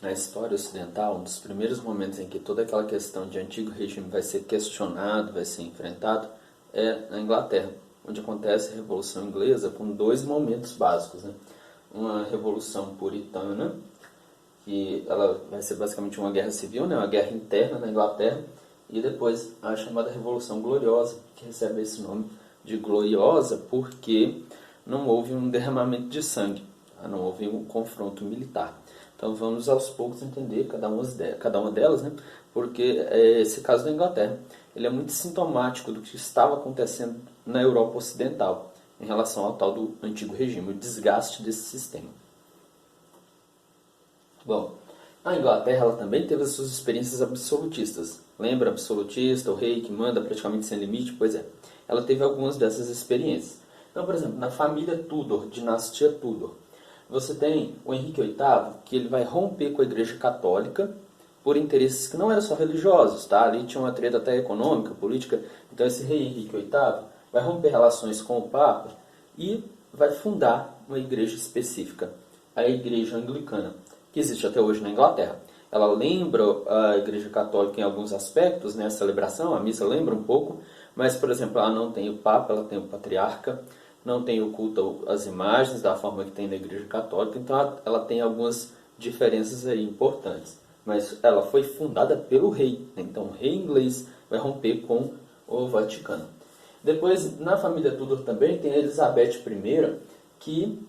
Na história ocidental, um dos primeiros momentos em que toda aquela questão de antigo regime vai ser questionado, vai ser enfrentado, é na Inglaterra, onde acontece a Revolução Inglesa com dois momentos básicos, né? Uma revolução puritana, que ela vai ser basicamente uma guerra civil, né? Uma guerra interna na Inglaterra, e depois a chamada Revolução Gloriosa, que recebe esse nome de gloriosa porque não houve um derramamento de sangue, não houve um confronto militar. Então vamos aos poucos entender cada uma delas, né? Porque esse caso da Inglaterra ele é muito sintomático do que estava acontecendo na Europa Ocidental em relação ao tal do antigo regime, o desgaste desse sistema. Bom, a Inglaterra ela também teve as suas experiências absolutistas. Lembra absolutista, o rei que manda praticamente sem limite? Pois é, ela teve algumas dessas experiências. Então, por exemplo, na família Tudor, dinastia Tudor, você tem o Henrique VIII, que ele vai romper com a Igreja Católica por interesses que não eram só religiosos, tá? Ali tinha uma treta até econômica, política. Então esse rei Henrique VIII vai romper relações com o Papa e vai fundar uma igreja específica, a Igreja Anglicana, que existe até hoje na Inglaterra. Ela lembra a Igreja Católica em alguns aspectos, né? A celebração, a missa lembra um pouco, mas, por exemplo, ela não tem o Papa, ela tem o Patriarca, não tem o culto às imagens da forma que tem na Igreja Católica, então ela tem algumas diferenças aí importantes. Mas ela foi fundada pelo rei, né? Então o rei inglês vai romper com o Vaticano. Depois, na família Tudor também tem a Elizabeth I, que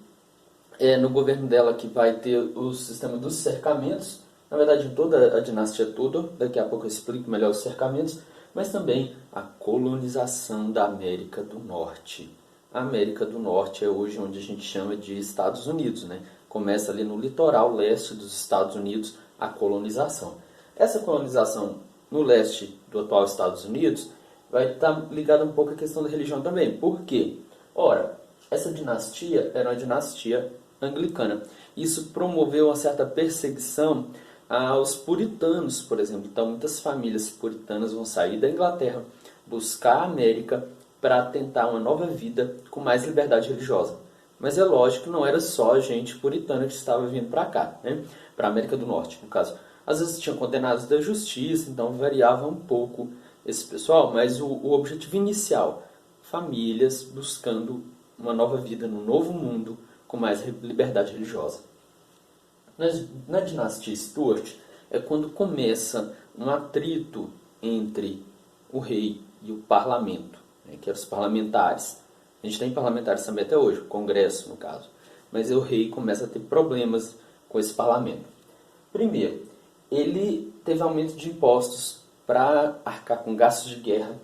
no governo dela que vai ter o sistema dos cercamentos, na verdade em toda a dinastia Tudor, daqui a pouco eu explico melhor os cercamentos, mas também a colonização da América do Norte. A América do Norte é hoje onde a gente chama de Estados Unidos, né? Começa ali no litoral leste dos Estados Unidos a colonização. Essa colonização no leste do atual Estados Unidos vai estar ligada um pouco à questão da religião também. Por quê? Ora, essa dinastia era uma dinastia anglicana. Isso promoveu uma certa perseguição aos puritanos, por exemplo. Então, muitas famílias puritanas vão sair da Inglaterra, buscar a América para tentar uma nova vida com mais liberdade religiosa. Mas é lógico que não era só gente puritana que estava vindo para cá, né? Para a América do Norte, no caso. Às vezes tinham condenados da justiça, então variava um pouco esse pessoal, mas o objetivo inicial, famílias buscando uma nova vida no novo mundo com mais liberdade religiosa. Na dinastia Stuart é quando começa um atrito entre o rei e o parlamento, né, que eram os parlamentares. A gente tem parlamentares também até hoje, o Congresso no caso. Mas o rei começa a ter problemas com esse parlamento. Primeiro, ele teve aumento de impostos para arcar com gastos de guerra.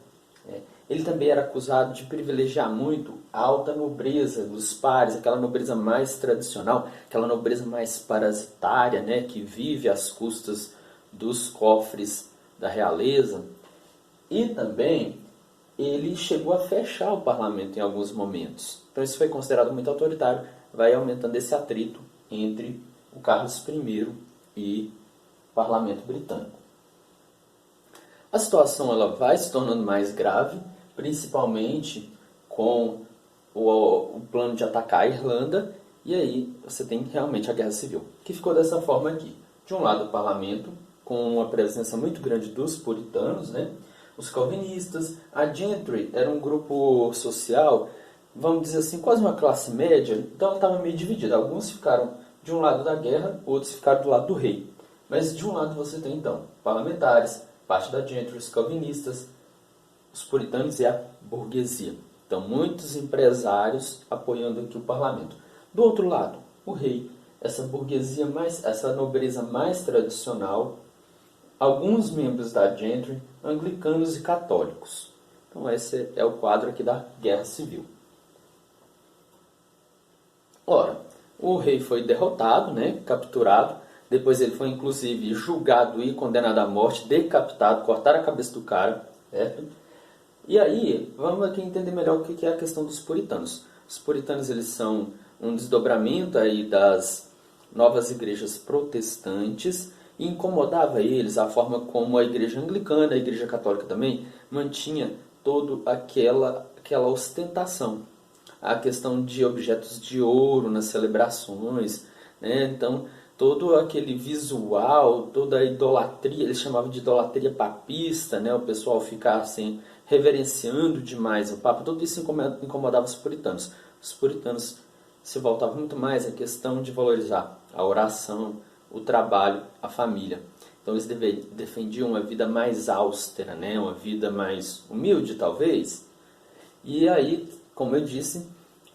Ele também era acusado de privilegiar muito a alta nobreza dos pares, aquela nobreza mais tradicional, aquela nobreza mais parasitária, né, que vive às custas dos cofres da realeza. E também ele chegou a fechar o parlamento em alguns momentos. Então isso foi considerado muito autoritário, vai aumentando esse atrito entre o Carlos I e o parlamento britânico. A situação ela vai se tornando mais grave, principalmente com o plano de atacar a Irlanda, e aí você tem realmente a Guerra Civil, que ficou dessa forma aqui. De um lado o parlamento, com uma presença muito grande dos puritanos, né? Os calvinistas, a gentry era um grupo social, vamos dizer assim, quase uma classe média, então ela estava meio dividida. Alguns ficaram de um lado da guerra, outros ficaram do lado do rei. Mas de um lado você tem então parlamentares, parte da gentry, os calvinistas, os puritanos e a burguesia. Então muitos empresários apoiando aqui o parlamento. Do outro lado, o rei, essa burguesia essa nobreza mais tradicional, alguns membros da gentry, anglicanos e católicos. Então esse é o quadro aqui da Guerra Civil. Ora, o rei foi derrotado, né, capturado, depois ele foi inclusive julgado e condenado à morte, decapitado, cortaram a cabeça do cara, certo? E aí, vamos aqui entender melhor o que é a questão dos puritanos. Os puritanos eles são um desdobramento aí das novas igrejas protestantes, e incomodava eles a forma como a igreja anglicana, a igreja católica também, mantinha toda aquela ostentação. A questão de objetos de ouro nas celebrações, né? Então, todo aquele visual, toda a idolatria, eles chamavam de idolatria papista, né? O pessoal ficar assim, reverenciando demais o Papa, tudo isso incomodava os puritanos. Os puritanos se voltavam muito mais à questão de valorizar a oração, o trabalho, a família. Então eles defendiam uma vida mais austera, né? Uma vida mais humilde, talvez. E aí, como eu disse,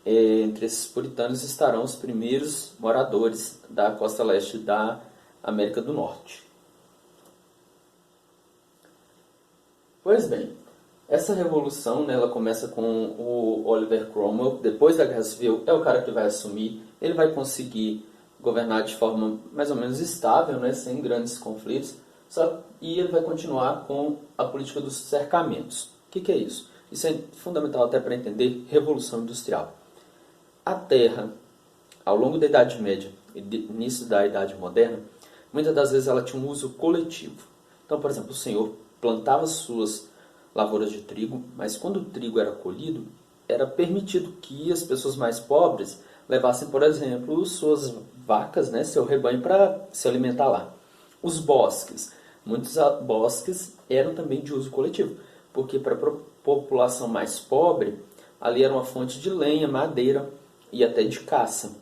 entre esses puritanos estarão os primeiros moradores da costa leste da América do Norte. Pois bem, essa revolução, né, ela começa com o Oliver Cromwell. Depois da Guerra Civil, é o cara que vai assumir. Ele vai conseguir governar de forma mais ou menos estável, né, sem grandes conflitos. E ele vai continuar com a política dos cercamentos. O que é isso? Isso é fundamental até para entender Revolução Industrial. A terra, ao longo da Idade Média e início da Idade Moderna, muitas das vezes ela tinha um uso coletivo. Então, por exemplo, o senhor plantava suas lavouras de trigo, mas quando o trigo era colhido, era permitido que as pessoas mais pobres levassem, por exemplo, suas vacas, né, seu rebanho para se alimentar lá. Os bosques. Muitos bosques eram também de uso coletivo, porque para a população mais pobre, ali era uma fonte de lenha, madeira e até de caça.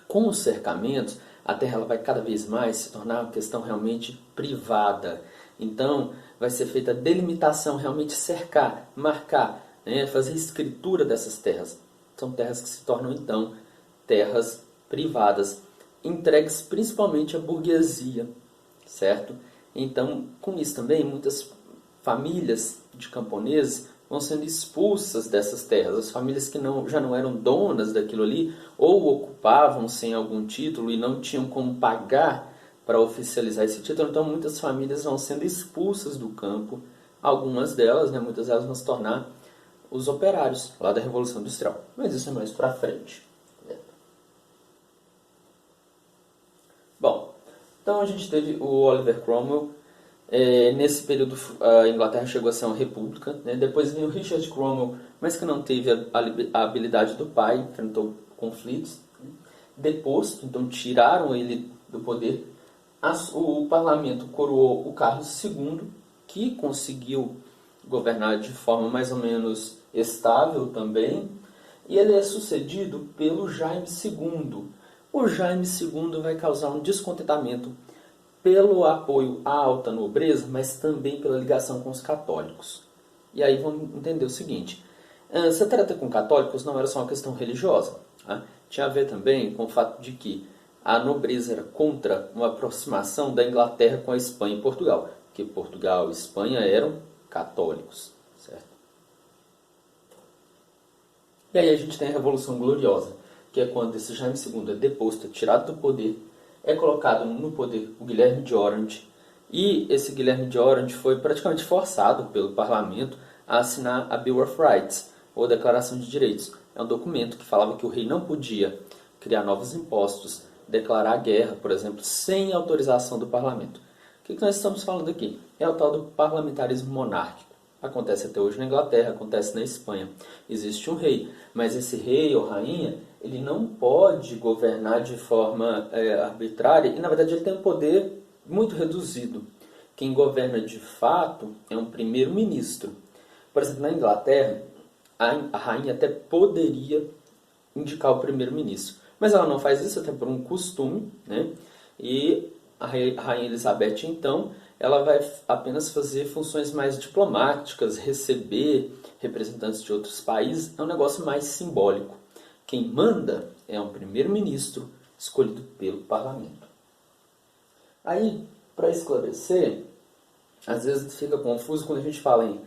Com os cercamentos, a terra ela vai cada vez mais se tornar uma questão realmente privada. Então, vai ser feita a delimitação, realmente cercar, marcar, né, fazer escritura dessas terras. São terras que se tornam, então, terras privadas, entregues principalmente à burguesia, certo? Então, com isso também, muitas famílias de camponeses vão sendo expulsas dessas terras. As famílias que já não eram donas daquilo ali, ou ocupavam sem algum título e não tinham como pagar para oficializar esse título, então muitas famílias vão sendo expulsas do campo. Algumas delas, né, muitas delas vão se tornar os operários lá da Revolução Industrial. Mas isso é mais para frente. Bom, então a gente teve o Oliver Cromwell. Nesse período a Inglaterra chegou a ser uma república, né? Depois veio o Richard Cromwell, mas que não teve a habilidade do pai, enfrentou conflitos, né? Deposto, então tiraram ele do poder. O parlamento coroou o Carlos II, que conseguiu governar de forma mais ou menos estável também, e ele é sucedido pelo Jaime II. O Jaime II vai causar um descontentamento pelo apoio à alta nobreza, mas também pela ligação com os católicos. E aí vamos entender o seguinte: se trata com católicos não era só uma questão religiosa, tá? Tinha a ver também com o fato de que a nobreza era contra uma aproximação da Inglaterra com a Espanha e Portugal, porque Portugal e Espanha eram católicos, certo? E aí a gente tem a Revolução Gloriosa, que é quando esse Jaime II é deposto, é tirado do poder, é colocado no poder o Guilherme de Orange, e esse Guilherme de Orange foi praticamente forçado pelo parlamento a assinar a Bill of Rights, ou Declaração de Direitos. É um documento que falava que o rei não podia criar novos impostos, declarar guerra, por exemplo, sem autorização do parlamento. O que nós estamos falando aqui? É o tal do parlamentarismo monárquico. Acontece até hoje na Inglaterra, acontece na Espanha. Existe um rei, mas esse rei ou rainha, ele não pode governar de forma arbitrária e, na verdade, ele tem um poder muito reduzido. Quem governa de fato é um primeiro-ministro. Por exemplo, na Inglaterra, a rainha até poderia indicar o primeiro-ministro, mas ela não faz isso até por um costume, né? E a rainha Elizabeth, então, ela vai apenas fazer funções mais diplomáticas, receber representantes de outros países, é um negócio mais simbólico. Quem manda é um primeiro-ministro escolhido pelo parlamento. Aí, para esclarecer, às vezes fica confuso quando a gente fala em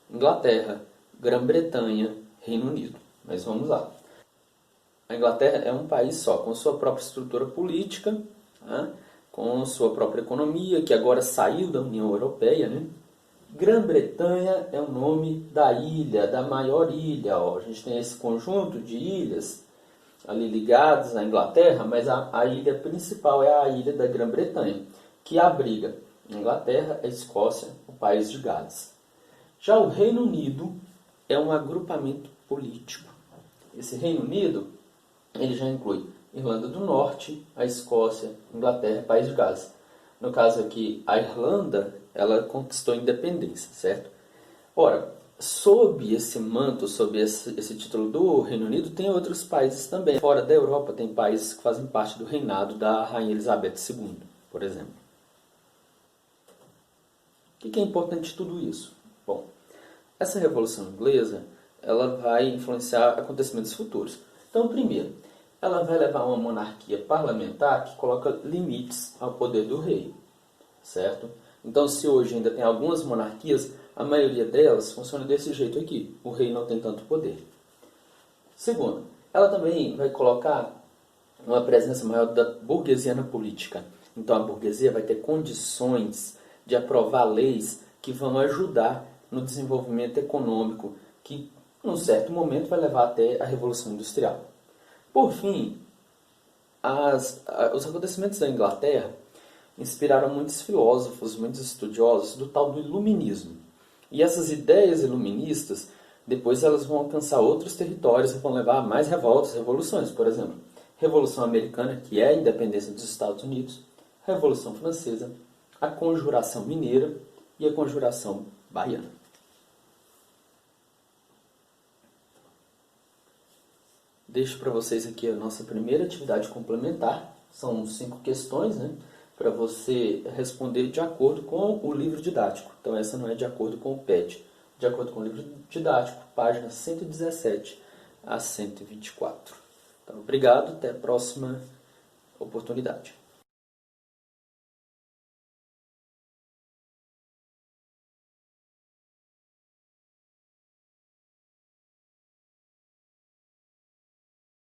Inglaterra, Grã-Bretanha, Reino Unido. Mas vamos lá. A Inglaterra é um país só, com sua própria estrutura política, né? Com sua própria economia, que agora saiu da União Europeia, né? Grã-Bretanha é o nome da ilha, da maior ilha. Ó. A gente tem esse conjunto de ilhas ali ligadas à Inglaterra, mas a ilha principal é a ilha da Grã-Bretanha, que abriga a Inglaterra, a Escócia, o país de Gales. Já o Reino Unido é um agrupamento político. Esse Reino Unido ele já inclui Irlanda do Norte, a Escócia, Inglaterra, País de Gales. No caso aqui, a Irlanda, ela conquistou a independência, certo? Ora, sob esse manto, sob esse título do Reino Unido, tem outros países também. Fora da Europa, tem países que fazem parte do reinado da Rainha Elizabeth II, por exemplo. O que é importante de tudo isso? Bom, essa Revolução Inglesa, ela vai influenciar acontecimentos futuros. Então, primeiro, ela vai levar a uma monarquia parlamentar que coloca limites ao poder do rei, certo? Então, se hoje ainda tem algumas monarquias, a maioria delas funciona desse jeito aqui. O rei não tem tanto poder. Segundo, ela também vai colocar uma presença maior da burguesia na política. Então, a burguesia vai ter condições de aprovar leis que vão ajudar no desenvolvimento econômico, que, num certo momento, vai levar até a Revolução Industrial. Por fim, os acontecimentos da Inglaterra inspiraram muitos filósofos, muitos estudiosos do tal do iluminismo. E essas ideias iluministas, depois elas vão alcançar outros territórios e vão levar a mais revoltas, revoluções. Por exemplo, Revolução Americana, que é a independência dos Estados Unidos, Revolução Francesa, a Conjuração Mineira e a Conjuração Baiana. Deixo para vocês aqui a nossa primeira atividade complementar. São 5 questões, né? Para você responder de acordo com o livro didático. Então, essa não é de acordo com o PET. De acordo com o livro didático, páginas 117 a 124. Então, obrigado, até a próxima oportunidade.